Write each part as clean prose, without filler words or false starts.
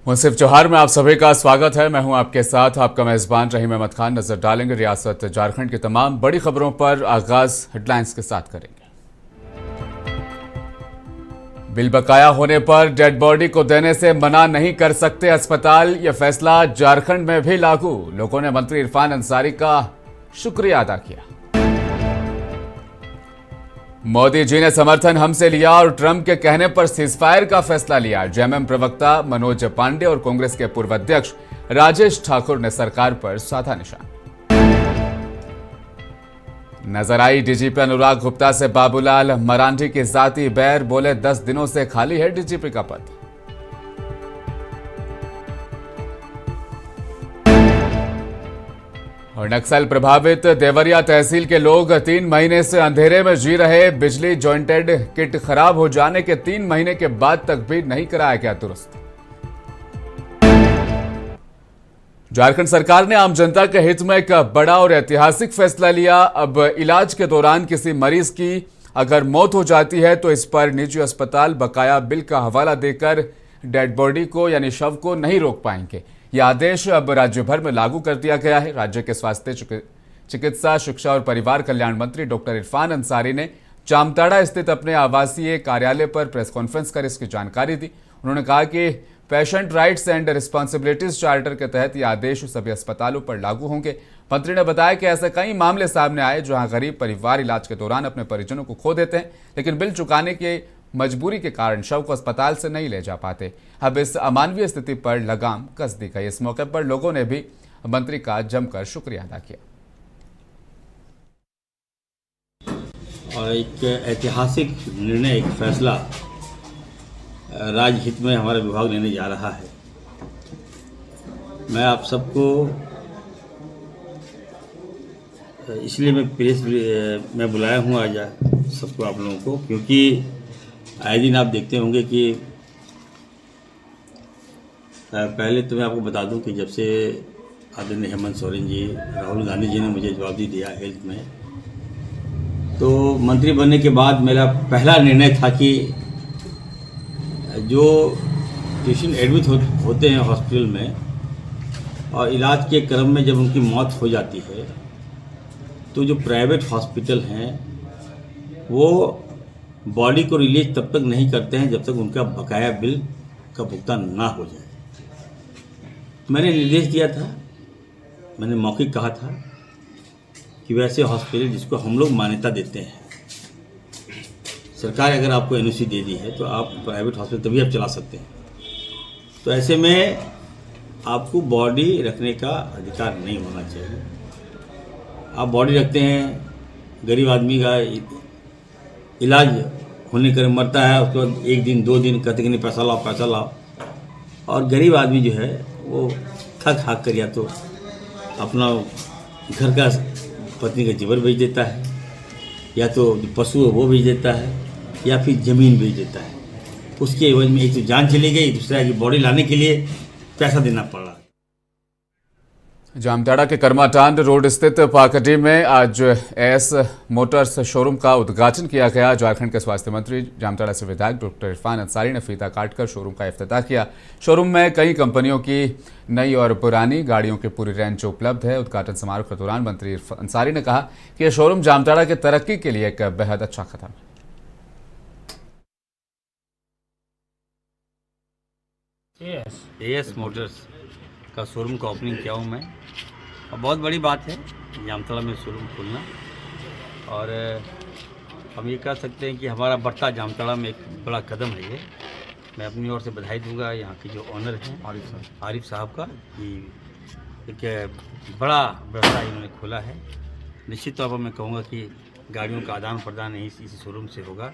मुंसिफ जोहार में आप सभी का स्वागत है। मैं हूं आपके साथ आपका मेजबान रहीम अहमद खान। नजर डालेंगे रियासत झारखंड की तमाम बड़ी खबरों पर। आगाज हेडलाइंस के साथ करेंगे। बिल बकाया होने पर डेड बॉडी को देने से मना नहीं कर सकते अस्पताल। यह फैसला झारखंड में भी लागू। लोगों ने मंत्री इरफान अंसारी का शुक्रिया अदा किया। मोदी जी ने समर्थन हमसे लिया और ट्रंप के कहने पर सीजफायर का फैसला लिया। जेएमएम प्रवक्ता मनोज पांडे और कांग्रेस के पूर्व अध्यक्ष राजेश ठाकुर ने सरकार पर साधा निशान। नजर आई डीजीपी अनुराग गुप्ता से बाबूलाल मरांडी की जाती बैर। बोले 10 दिनों से खाली है डीजीपी का पद। और नक्सल प्रभावित देवरिया तहसील के लोग 3 महीने से अंधेरे में जी रहे। बिजली जॉइंटेड किट खराब हो जाने के 3 महीने के बाद तक भी नहीं कराया गया दुरुस्त। झारखंड सरकार ने आम जनता के हित में एक बड़ा और ऐतिहासिक फैसला लिया। अब इलाज के दौरान किसी मरीज की अगर मौत हो जाती है तो इस पर निजी अस्पताल बकाया बिल का हवाला देकर डेड बॉडी को यानी शव को नहीं रोक पाएंगे। यह आदेश अब राज्य भर में लागू कर दिया गया है। राज्य के स्वास्थ्य, चिकित्सा, शिक्षा और परिवार कल्याण मंत्री डॉक्टर इरफान अंसारी ने जामताड़ा स्थित अपने आवासीय कार्यालय पर प्रेस कॉन्फ्रेंस कर इसकी जानकारी दी। उन्होंने कहा कि patient rights and responsibilities charter के तहत यह आदेश सभी अस्पतालों पर लागू होंगे। मंत्री ने बताया कि ऐसे कई मामले सामने आए जहां गरीब परिवार इलाज के दौरान अपने परिजनों को खो देते हैं, लेकिन बिल चुकाने के मजबूरी के कारण शव को अस्पताल से नहीं ले जा पाते। अब इस अमानवीय स्थिति पर लगाम कस दी गई। इस मौके पर लोगों ने भी मंत्री का जमकर शुक्रिया अदा किया। और एक ऐतिहासिक निर्णय, एक फैसला राज्य हित में हमारा विभाग लेने जा रहा है। मैं आप सबको इसलिए मैं प्रेस में बुलाया हूँ आज सबको, आप लोगों को, क्योंकि आए दिन आप देखते होंगे कि पहले तो मैं आपको बता दूं कि जब से आदरणीय हेमंत सोरेन जी, राहुल गांधी जी ने मुझे जवाबदेही दिया हेल्थ में, तो मंत्री बनने के बाद मेरा पहला निर्णय था कि जो पेशेंट एडमिट होते हैं हॉस्पिटल में और इलाज के क्रम में जब उनकी मौत हो जाती है तो जो प्राइवेट हॉस्पिटल हैं वो बॉडी को रिलीज तब तक नहीं करते हैं जब तक उनका बकाया बिल का भुगतान ना हो जाए। मैंने निर्देश दिया था, मैंने मौखिक कहा था कि वैसे हॉस्पिटल जिसको हम लोग मान्यता देते हैं, सरकार अगर आपको एनओसी दे दी है तो आप प्राइवेट हॉस्पिटल तभी आप चला सकते हैं। तो ऐसे में आपको बॉडी रखने का अधिकार नहीं होना चाहिए। आप बॉडी रखते हैं, गरीब आदमी का इलाज होने कर मरता है, उसके बाद 1 दिन 2 दिन कहते कि नहीं पैसा लाओ, और गरीब आदमी जो है वो थक हाक कर या तो अपना घर का पत्नी का जेवर बेच देता है, या तो जो पशु है वो बेच देता है, या फिर ज़मीन बेच देता है। उसके एवज में एक तो जान चली गई, दूसरा की बॉडी लाने के लिए पैसा देना पड़ रहा है। जामताड़ा के कर्माटांड रोड स्थित पाकडी में आज एस मोटर्स शोरूम का उद्घाटन किया गया। झारखंड के स्वास्थ्य मंत्री, जामताड़ा से विधायक डॉक्टर इरफान अंसारी ने फीता काटकर शोरूम का इफ्तिताह किया। शोरूम में कई कंपनियों की नई और पुरानी गाड़ियों की पूरी रेंज उपलब्ध है। उद्घाटन समारोह के दौरान मंत्री अंसारी ने कहा कि यह शोरूम जामताड़ा की तरक्की के लिए एक बेहद अच्छा कदम है। एस मोटर्स का शोरूम का ओपनिंग किया हूँ मैं, और बहुत बड़ी बात है जामताड़ा में शोरूम खोलना। और हम ये कह सकते हैं कि हमारा बढ़ता जामताड़ा में एक बड़ा कदम है ये। मैं अपनी ओर से बधाई दूंगा यहाँ के जो ऑनर हैं आरिफ साहब का, कि एक बड़ा व्यवसाय इन्होंने खोला है। निश्चित तौर पर मैं कहूँगा कि गाड़ियों का आदान प्रदान इसी शोरूम से होगा।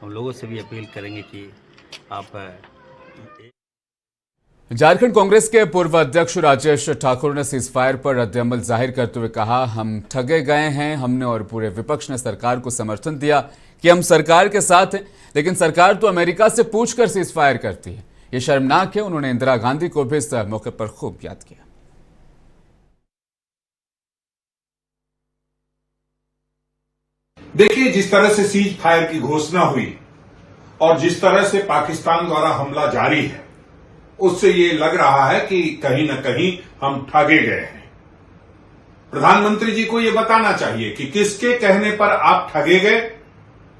हम लोगों से भी अपील करेंगे कि आप झारखंड कांग्रेस के पूर्व अध्यक्ष राजेश ठाकुर ने सीजफायर पर रद्दअमल जाहिर करते हुए कहा, हम ठगे गए हैं। हमने और पूरे विपक्ष ने सरकार को समर्थन दिया कि हम सरकार के साथ हैं, लेकिन सरकार तो अमेरिका से पूछकर सीजफायर करती है। ये शर्मनाक है। उन्होंने इंदिरा गांधी को भी इस मौके पर खूब याद किया। देखिए, जिस तरह से सीज फायर की घोषणा हुई और जिस तरह से पाकिस्तान द्वारा हमला जारी है, उससे ये लग रहा है कि कहीं न कहीं हम ठगे गए हैं। प्रधानमंत्री जी को ये बताना चाहिए कि किसके कहने पर आप ठगे गए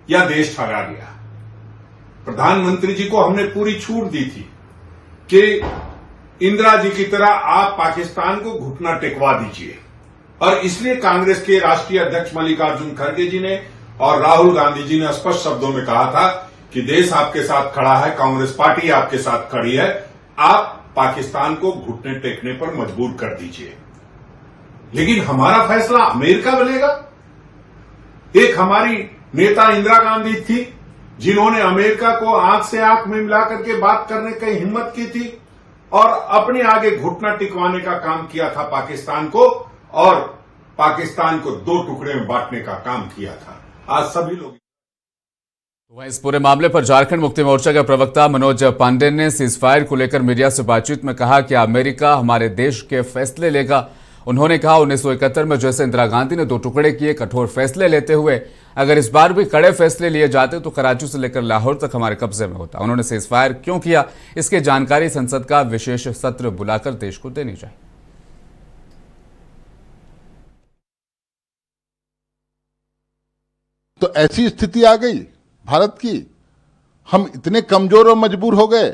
या देश ठगा गया। प्रधानमंत्री जी को हमने पूरी छूट दी थी कि इंदिरा जी की तरह आप पाकिस्तान को घुटना टेकवा दीजिए, और इसलिए कांग्रेस के राष्ट्रीय अध्यक्ष मल्लिकार्जुन खड़गे जी ने और राहुल गांधी जी ने स्पष्ट शब्दों में कहा था कि देश आपके साथ खड़ा है, कांग्रेस पार्टी आपके साथ खड़ी है, आप पाकिस्तान को घुटने टेकने पर मजबूर कर दीजिए। लेकिन हमारा फैसला अमेरिका बनेगा। एक हमारी नेता इंदिरा गांधी थी जिन्होंने अमेरिका को आंख से आंख में मिलाकर के बात करने की हिम्मत की थी और अपने आगे घुटना टिकवाने का काम किया था पाकिस्तान को, और पाकिस्तान को दो टुकड़े में बांटने का काम किया था। आज सभी लोग वहीं इस पूरे मामले पर झारखंड मुक्ति मोर्चा के प्रवक्ता मनोज पांडे ने सीजफायर को लेकर मीडिया से बातचीत में कहा कि अमेरिका हमारे देश के फैसले लेगा। उन्होंने कहा 1971 में जैसे इंदिरा गांधी ने दो टुकड़े किए, कठोर फैसले लेते हुए अगर इस बार भी कड़े फैसले लिए जाते तो कराची से लेकर लाहौर तक हमारे कब्जे में होता। उन्होंने सीजफायर क्यों किया, इसकी जानकारी संसद का विशेष सत्र बुलाकर देश को देनी चाहिए। तो ऐसी स्थिति आ गई भारत की, हम इतने कमजोर और मजबूर हो गए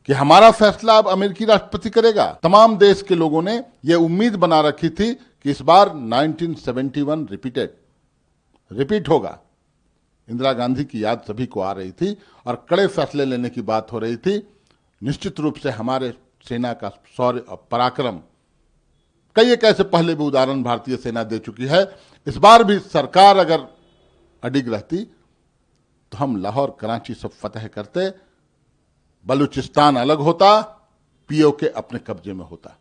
कि हमारा फैसला अब अमेरिकी राष्ट्रपति करेगा। तमाम देश के लोगों ने यह उम्मीद बना रखी थी कि इस बार 1971 रिपीट होगा। इंदिरा गांधी की याद सभी को आ रही थी और कड़े फैसले लेने की बात हो रही थी। निश्चित रूप से हमारे सेना का शौर्य और पराक्रम, कई एक ऐसे पहले भी उदाहरण भारतीय सेना दे चुकी है। इस बार भी सरकार अगर अडिग रहती तो हम लाहौर कराची सब फतह करते, बलूचिस्तान अलग होता, पीओके अपने कब्जे में होता।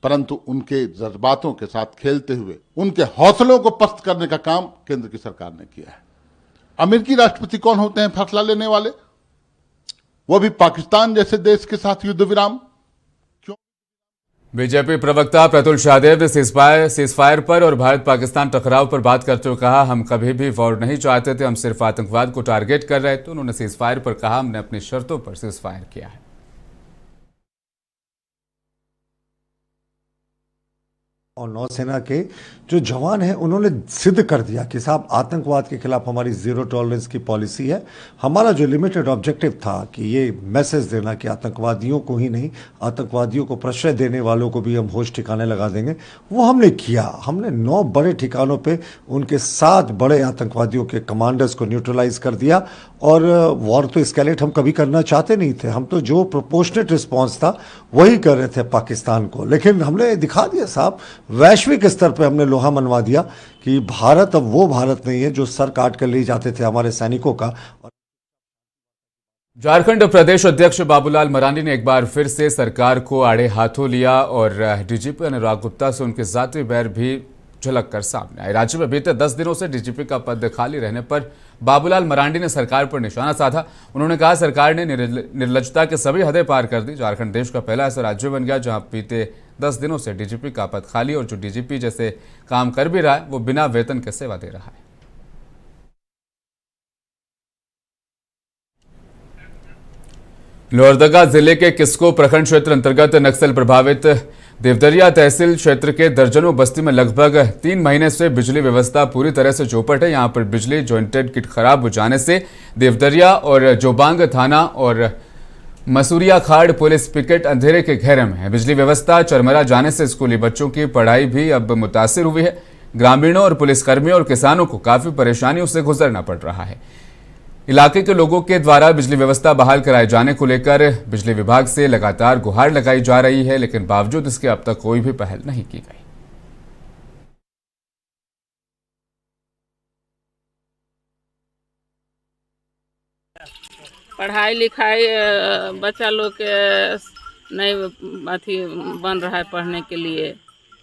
परंतु उनके जज्बातों के साथ खेलते हुए उनके हौसलों को पस्त करने का काम केंद्र की सरकार ने किया है। अमेरिकी राष्ट्रपति कौन होते हैं फैसला लेने वाले? वो भी पाकिस्तान जैसे देश के साथ युद्ध विराम। बीजेपी प्रवक्ता प्रतुल शाहदेव ने सीजफायर पर और भारत पाकिस्तान टकराव पर बात करते हुए कहा, हम कभी भी वॉर नहीं चाहते थे, हम सिर्फ आतंकवाद को टारगेट कर रहे थे। उन्होंने सीजफायर पर कहा, हमने अपनी शर्तों पर सीजफायर किया है। और नौसेना के जो जवान हैं उन्होंने सिद्ध कर दिया कि साहब आतंकवाद के खिलाफ हमारी जीरो टॉलरेंस की पॉलिसी है। हमारा जो लिमिटेड ऑब्जेक्टिव था कि ये मैसेज देना कि आतंकवादियों को ही नहीं, आतंकवादियों को प्रश्रय देने वालों को भी हम होश ठिकाने लगा देंगे, वो हमने किया। हमने 9 बड़े ठिकानों पे उनके 7 बड़े आतंकवादियों के कमांडर्स को न्यूट्रलाइज कर दिया। और वॉर तो एस्केलेट हम कभी करना चाहते नहीं थे, हम तो जो प्रोपोर्शनेट रिस्पॉन्स था वही कर रहे थे पाकिस्तान को। लेकिन हमने दिखा दिया साहब, वैश्विक स्तर पे हमने लोहा मनवा दिया कि भारत अब वो भारत नहीं है जो सर काट कर ले जाते थे हमारे सैनिकों का। झारखंड प्रदेश अध्यक्ष बाबूलाल मरांडी ने एक बार फिर से सरकार को आड़े हाथों लिया और डीजीपी अनुराग गुप्ता से उनके जाती बैर भी झलक कर सामने आए। राज्य में बीते 10 दिनों से डीजीपी का पद खाली रहने पर बाबूलाल मरांडी ने सरकार पर निशाना साधा। उन्होंने कहा, सरकार ने निर्लज्जता के सभी हदें पार कर दी। झारखंड देश का पहला ऐसा राज्य बन गया जहां बीते 10 दिनों से डीजीपी का पद खाली और जो डीजीपी जैसे काम कर भी रहा है वो बिना वेतन के सेवा दे रहा है। लोहरदगा जिले के किस्को प्रखंड क्षेत्र अंतर्गत नक्सल प्रभावित देवदरिया तहसील क्षेत्र के दर्जनों बस्ती में लगभग 3 महीने से बिजली व्यवस्था पूरी तरह से चौपट है। यहां पर बिजली जॉइंटेड किट खराब हो जाने से देवदरिया और जोबांग थाना और मसूरिया खाड़ पुलिस पिकेट अंधेरे के घेरे में है। बिजली व्यवस्था चरमरा जाने से स्कूली बच्चों की पढ़ाई भी अब मुतासिर हुई है। ग्रामीणों और पुलिसकर्मियों और किसानों को काफी परेशानियों से गुजरना पड़ रहा है। इलाके के लोगों के द्वारा बिजली व्यवस्था बहाल कराए जाने को लेकर बिजली विभाग से लगातार गुहार लगाई जा रही है, लेकिन बावजूद इसके अब तक कोई भी पहल नहीं की गई। पढ़ाई लिखाई बच्चा लोग के नहीं अथी बन रहा है पढ़ने के लिए।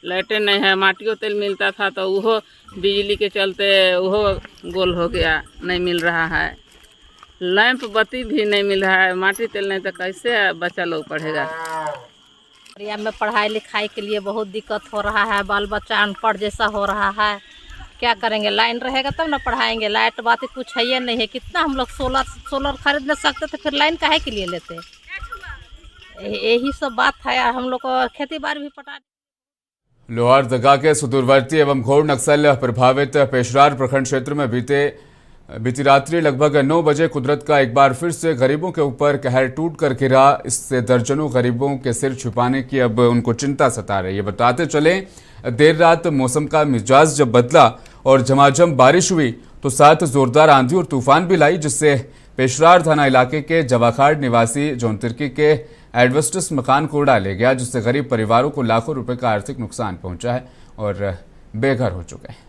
लाइटें नहीं है, माटियों तेल मिलता था तो वो बिजली के चलते वो गोल हो गया, नहीं मिल रहा है। लैंप बत्ती भी नहीं मिल रहा है, माटी तेल नहीं तो कैसे बच्चा लोग पढ़ेगा। एरिया में पढ़ाई लिखाई के लिए बहुत दिक्कत हो रहा है, बाल बच्चा अनपढ़ जैसा हो रहा है। क्या करेंगे, लाइन रहेगा तब ना पढ़ाएंगे। लाइट बात कुछ है ये नहीं है, कितना हम लोग सोलर खरीद नहीं सकते तो फिर लाइन काहे के लिए लेते। यही सब बात है। हम लोग को खेती बाड़ी भी पटा लोहारदगा के सुदूरवर्ती एवं घोर नक्सल प्रभावित पेशरार प्रखंड क्षेत्र में बीती रात्रि लगभग 9 बजे कुदरत का एक बार फिर से गरीबों के ऊपर कहर टूट कर गिरा। इससे दर्जनों गरीबों के सिर छुपाने की अब उनको चिंता सता रही है। बताते चले, देर रात मौसम का मिजाज जब बदला और झमाझम बारिश हुई तो साथ जोरदार आंधी और तूफान भी लाई, जिससे पेशरार थाना इलाके के जवाखाड़ निवासी जौन तिर्की के एडवेस्टस मकान को उड़ा ले गया, जिससे गरीब परिवारों को लाखों रुपए का आर्थिक नुकसान पहुंचा है और बेघर हो चुके हैं।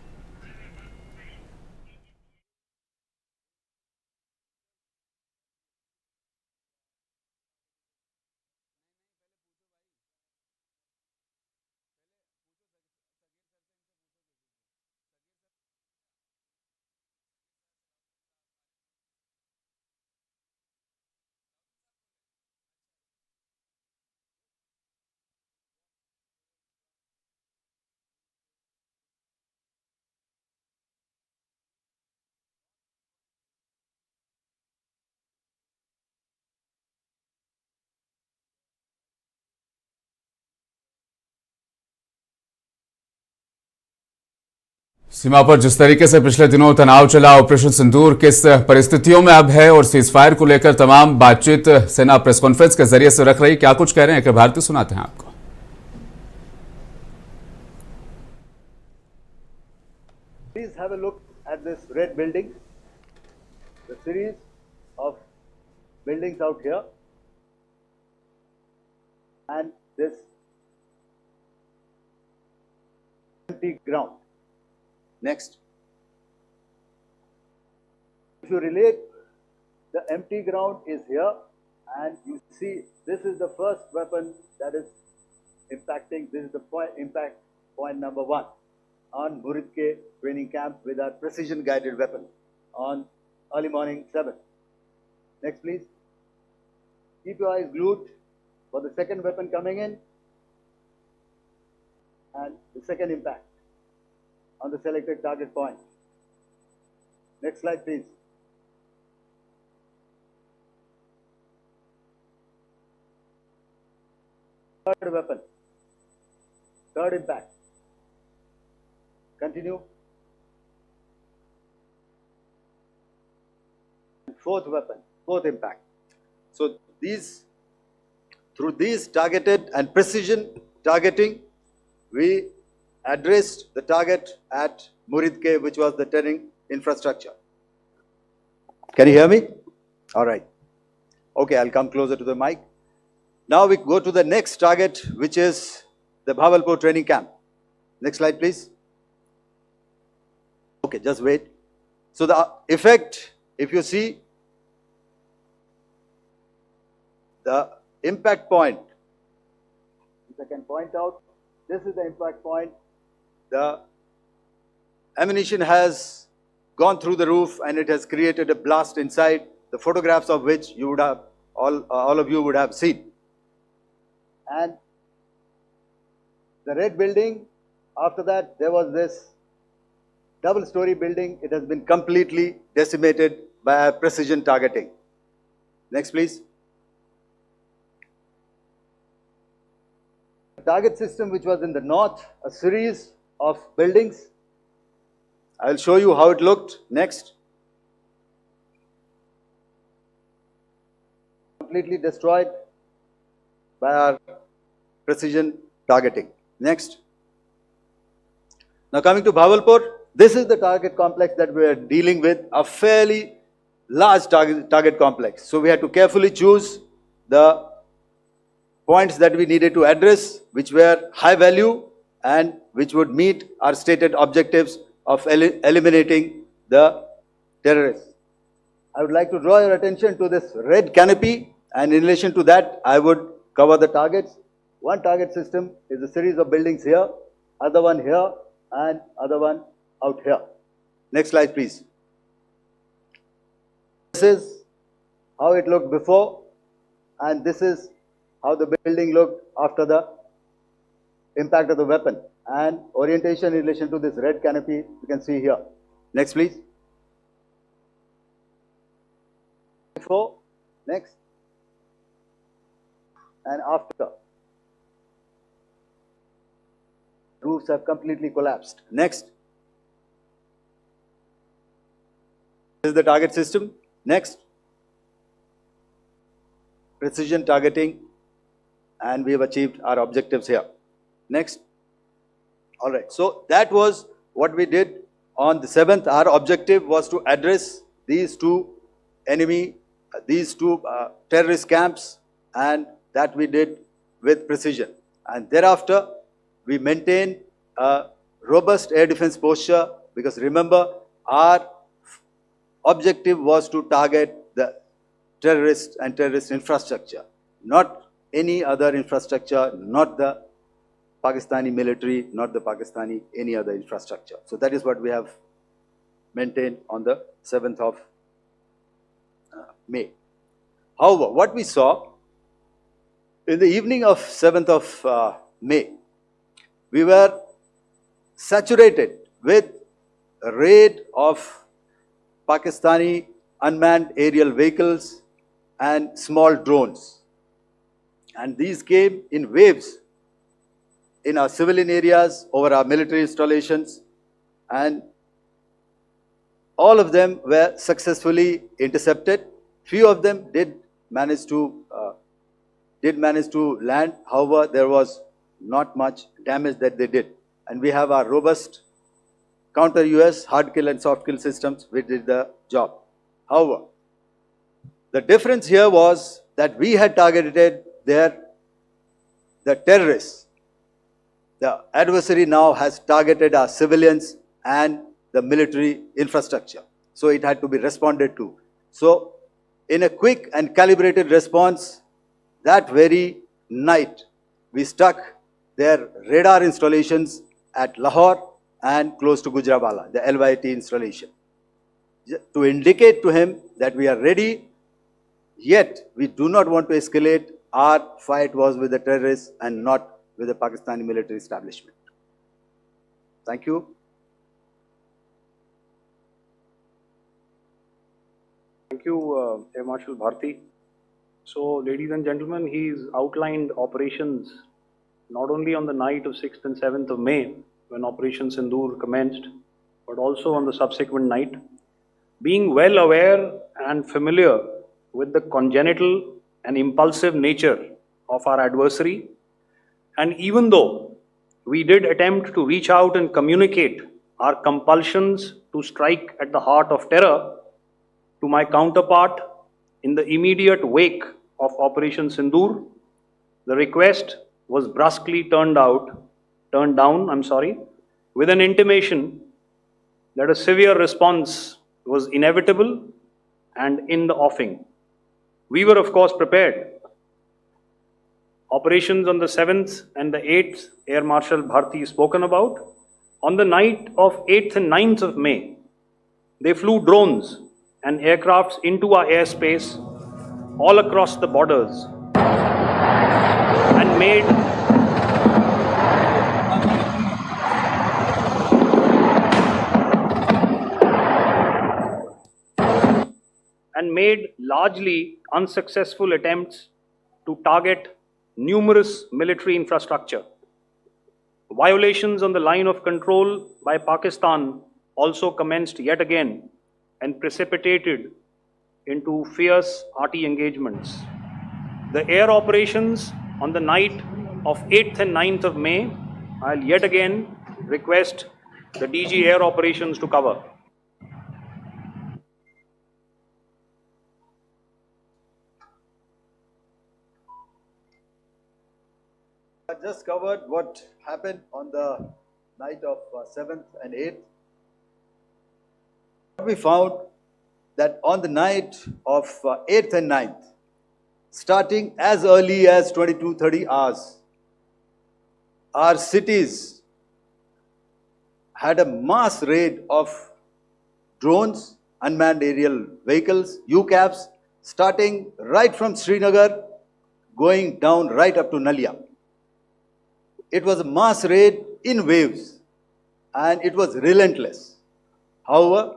सीमा पर जिस तरीके से पिछले दिनों तनाव चला, ऑपरेशन सिंदूर किस परिस्थितियों में अब है और सीजफायर को लेकर तमाम बातचीत सेना प्रेस कॉन्फ्रेंस के जरिए से रख रही, क्या कुछ कह रहे हैं कि भारती सुनाते हैं आपको। Please have a look at this red building, the series of buildings out here, and this empty ground. Next. If you relate, the empty ground is here, and you see this is the first weapon that is impacting. This is the impact point number 1 on Muridke training camp with our precision guided weapon on early morning 7. Next please. Keep your eyes glued for the second weapon coming in and the second impact on the selected target point. Next slide please. Third weapon, third impact. Continue. Fourth weapon, fourth impact. So through these targeted and precision targeting, we addressed the target at Muridke, which was the training infrastructure. Can you hear me? All right. Okay, I'll come closer to the mic. Now we go to the next target, which is the Bhavalpur training camp. Next slide, please. Okay, just wait. So the effect, if you see, the impact point, if I can point out, this is the impact point. The ammunition has gone through the roof and it has created a blast inside, the photographs of which you would have, all of you would have seen. And the red building, after that there was this double-story building. It has been completely decimated by precision targeting. Next please. The target system which was in the north, a series of buildings. I will show you how it looked. Next. Completely destroyed by our precision targeting. Next. Now coming to Bhavalpur, this is the target complex that we are dealing with, a fairly large target complex. So we had to carefully choose the points that we needed to address, which were high value and which would meet our stated objectives of eliminating the terrorists. I would like to draw your attention to this red canopy, and in relation to that, I would cover the targets. One target system is a series of buildings here, other one here, and other one out here. Next slide, please. This is how it looked before, and this is how the building looked after the impact of the weapon, and orientation in relation to this red canopy you can see here. Next please. Before, next. and after. Roofs have completely collapsed. Next. This is the target system. Next. Precision targeting, and we have achieved our objectives here. Next. All right. So that was what we did on the 7th. Our objective was to address these two terrorist camps, and that we did with precision. And thereafter, we maintained a robust air defense posture, because remember, our objective was to target the terrorists and terrorist infrastructure, not any other infrastructure, not the Pakistani military, not the Pakistani any other infrastructure. So that is what we have maintained on the 7th of May. However, what we saw in the evening of 7th of May, we were saturated with a raid of Pakistani unmanned aerial vehicles and small drones. And these came in waves in our civilian areas, over our military installations, and all of them were successfully intercepted. Few of them did manage to land. However, there was not much damage that they did. And we have our robust counter-US hard kill and soft kill systems which did the job. However, the difference here was that we had targeted the terrorists. The adversary now has targeted our civilians and the military infrastructure. So it had to be responded to. So in a quick and calibrated response, that very night, we struck their radar installations at Lahore and close to Gujranwala, the LYT installation, to indicate to him that we are ready, yet we do not want to escalate. Our fight was with the terrorists and not with the Pakistani military establishment. Thank you. Thank you, Air Marshal Bharti. So, ladies and gentlemen, he's outlined operations not only on the night of 6th and 7th of May, when Operation Sindoor commenced, but also on the subsequent night. Being well aware and familiar with the congenital and impulsive nature of our adversary, and even though we did attempt to reach out and communicate our compulsions to strike at the heart of terror to my counterpart in the immediate wake of Operation Sindoor, the request was brusquely turned down, with an intimation that a severe response was inevitable and in the offing. We were, of course, prepared. Operations on the 7th and the 8th, Air Marshal Bharti spoken about. On the night of 8th and 9th of May, they flew drones and aircrafts into our airspace all across the borders and made largely unsuccessful attempts to target numerous military infrastructure. Violations on the line of control by Pakistan also commenced yet again and precipitated into fierce RT engagements. The air operations on the night of 8th and 9th of May, I'll yet again request the DG Air Operations to cover. I just covered what happened on the night of 7th and 8th. We found that on the night of 8th and 9th, starting as early as 22:30 hours, our cities had a mass raid of drones, unmanned aerial vehicles, UCAVs, starting right from Srinagar, going down right up to Nalia. It was a mass raid in waves and it was relentless. However,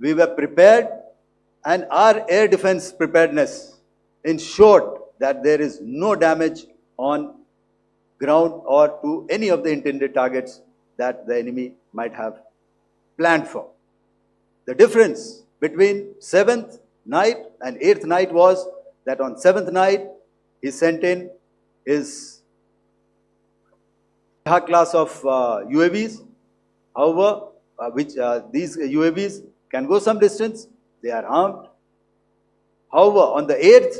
we were prepared and our air defense preparedness ensured that there is no damage on ground or to any of the intended targets that the enemy might have planned for. The difference between 7th night and 8th night was that on 7th night he sent in his class of UAVs, however, these UAVs can go some distance, they are armed. However, on the 8th,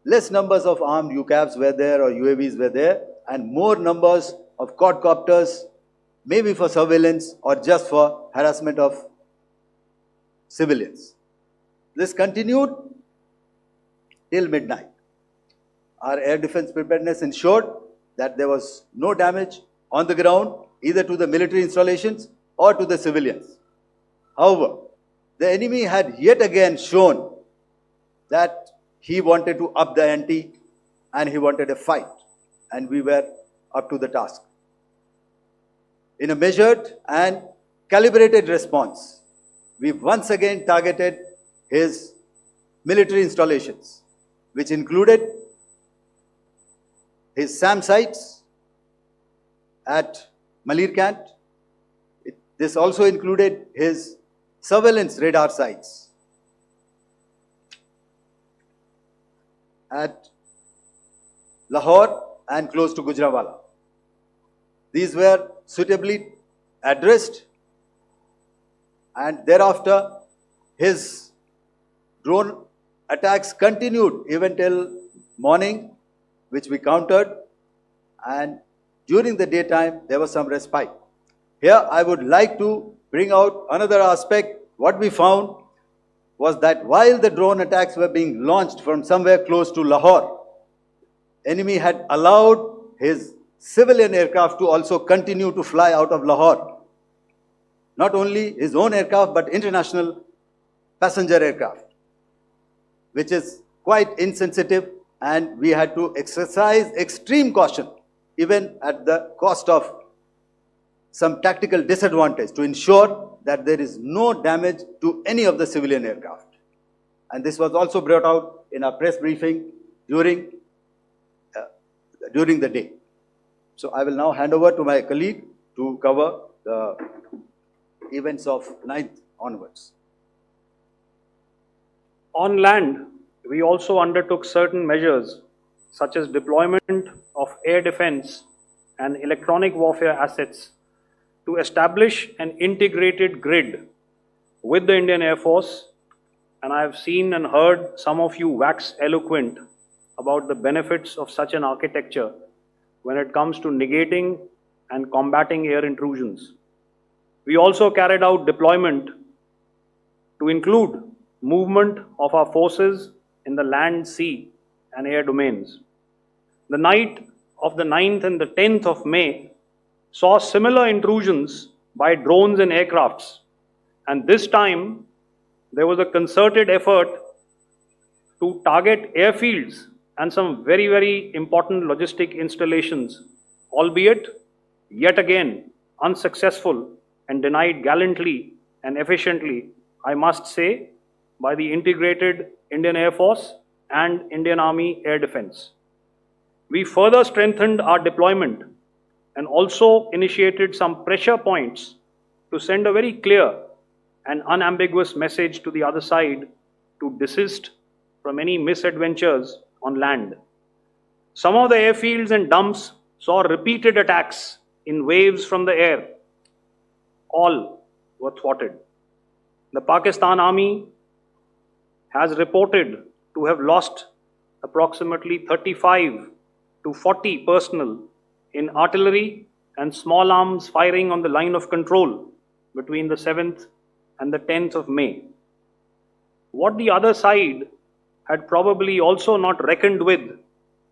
less numbers of armed UCAVs were there or UAVs were there, and more numbers of quadcopters, maybe for surveillance or just for harassment of civilians. This continued till midnight. Our air defense preparedness ensured that there was no damage on the ground, either to the military installations or to the civilians. However, the enemy had yet again shown that he wanted to up the ante and he wanted a fight, and we were up to the task. In a measured and calibrated response, we once again targeted his military installations, which included his SAM sites at Malirkant. This also included his surveillance radar sites at Lahore and close to Gujranwala. These were suitably addressed, and thereafter his drone attacks continued even till morning, which we countered, and during the daytime there was some respite. Here I would like to bring out another aspect. What we found was that while the drone attacks were being launched from somewhere close to Lahore, enemy had allowed his civilian aircraft to also continue to fly out of Lahore. Not only his own aircraft, but international passenger aircraft, which is quite insensitive, and we had to exercise extreme caution, even at the cost of some tactical disadvantage, to ensure that there is no damage to any of the civilian aircraft. And this was also brought out in our press briefing during the day. So I will now hand over to my colleague to cover the events of 9th onwards. On land, we also undertook certain measures such as deployment of air defense and electronic warfare assets to establish an integrated grid with the Indian Air Force, and I have seen and heard some of you wax eloquent about the benefits of such an architecture when it comes to negating and combating air intrusions. We also carried out deployment to include movement of our forces in the land, sea and air domains. The night of the 9th and the 10th of May saw similar intrusions by drones and aircrafts, and this time there was a concerted effort to target airfields and some very, very important logistic installations, albeit yet again unsuccessful and denied gallantly and efficiently, I must say, by the integrated Indian Air Force and Indian Army Air Defense. We further strengthened our deployment and also initiated some pressure points to send a very clear and unambiguous message to the other side to desist from any misadventures on land. Some of the airfields and dumps saw repeated attacks in waves from the air. All were thwarted. The Pakistan Army has reported to have lost approximately 35 to 40 personnel in artillery and small arms firing on the line of control between the 7th and the 10th of May. What the other side had probably also not reckoned with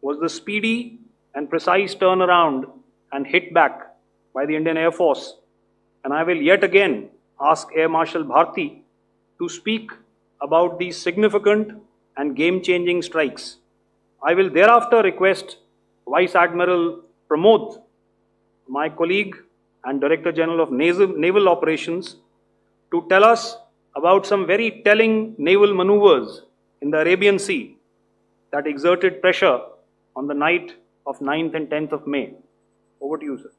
was the speedy and precise turnaround and hit back by the Indian Air Force. And I will yet again ask Air Marshal Bharti to speak about these significant and game-changing strikes. I will thereafter request Vice Admiral Pramod, my colleague and Director General of Naval Operations, to tell us about some very telling naval maneuvers in the Arabian Sea that exerted pressure on the night of 9th and 10th of May. Over to you, sir.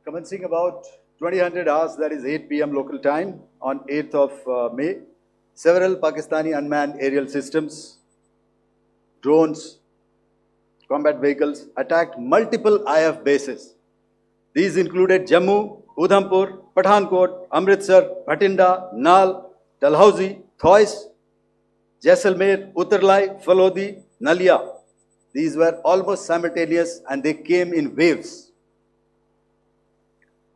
Commencing about 2000 hours, that is 8 p.m. local time, on 8th of May, several Pakistani unmanned aerial systems, drones, combat vehicles attacked multiple IF bases. These included Jammu, Udhampur, Pathankot, Amritsar, Bhatinda, Nal, Dalhousie, Thois, Jaisalmer, Uttarlai, Falodi, Nalia. These were almost simultaneous and they came in waves.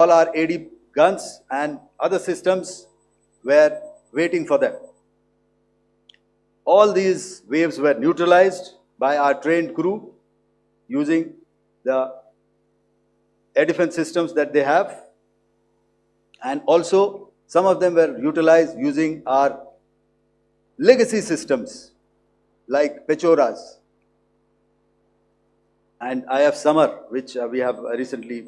All our AD guns and other systems were waiting for them. All these waves were neutralized by our trained crew using the air defense systems that they have, and also some of them were utilized using our legacy systems like Pechoras and IF Summer, which we have recently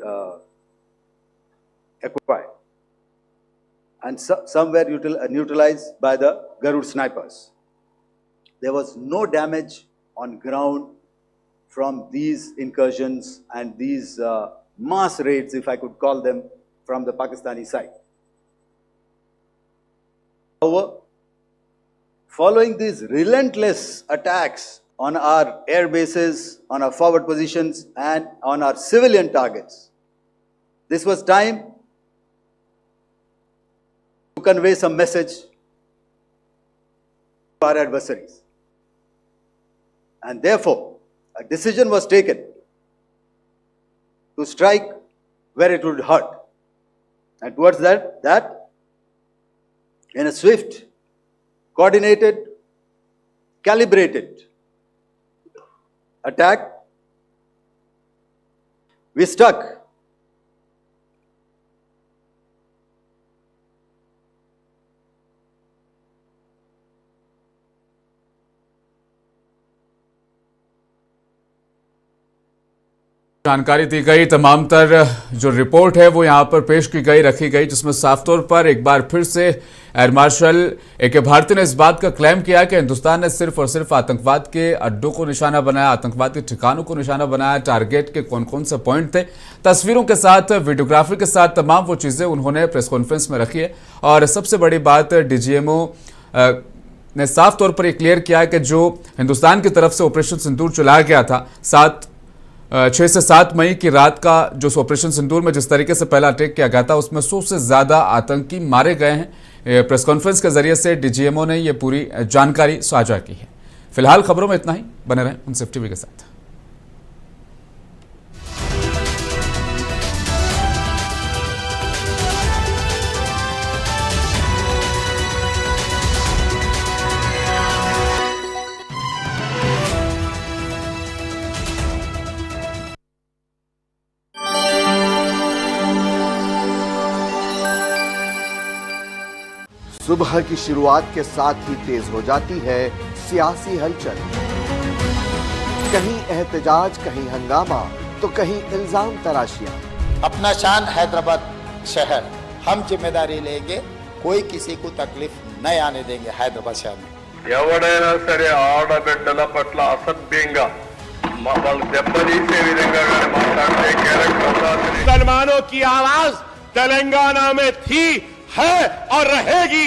acquired, and some were neutralized by the Garud snipers. There was no damage on ground from these incursions and these mass raids, if I could call them, from the Pakistani side. However, following these relentless attacks on our air bases, on our forward positions, and on our civilian targets, this was time to convey some message to our adversaries. And therefore, a decision was taken to strike where it would hurt. And towards that, in a swift, coordinated, calibrated attack, we stuck जानकारी दी गई। तमाम तर जो report है वो यहाँ पर पेश की गई, रखी गई, जिसमें साफ तौर पर एक बार फिर से एयर मार्शल ए.के. भारती ने इस बात का क्लेम किया कि हिंदुस्तान ने सिर्फ और सिर्फ आतंकवाद के अड्डों को निशाना बनाया, आतंकवाद के ठिकानों को निशाना बनाया, टारगेट के कौन कौन से पॉइंट थे, तस्वीरों के साथ, वीडियोग्राफी के साथ, तमाम वो चीज़ें उन्होंने प्रेस कॉन्फ्रेंस में रखी है। और सबसे बड़ी बात, डीजीएमओ ने साफ तौर पर यह क्लियर किया है कि जो हिंदुस्तान की तरफ से ऑपरेशन सिंदूर चलाया गया था 6 से 7 मई की रात का, जो ऑपरेशन सिंदूर में जिस तरीके से पहला अटैक किया गया था उसमें 100 से ज़्यादा आतंकी मारे गए हैं। प्रेस कॉन्फ्रेंस के जरिए से डीजीएमओ ने ये पूरी जानकारी साझा की है। फिलहाल खबरों में इतना ही, बने रहें मुंसिफ टीवी के साथ। सुबह की शुरुआत के साथ ही तेज हो जाती है सियासी हलचल। कहीं एहतजाज, कहीं हंगामा, तो कहीं इल्जाम तराशियां। अपना शान हैदराबाद शहर, हम जिम्मेदारी लेंगे, कोई किसी को तकलीफ नहीं आने देंगे हैदराबाद शहर में। ఎవడైనా సరే ఆడబిడ్డల పట్ల అసభ్యంగా వాళ్ళు దెబ్బతీసే విధంగా మాట్లాడితే క్యారెక్టర్ ముసల్మానों की आवाज तेलंगाना में थी, है और रहेगी।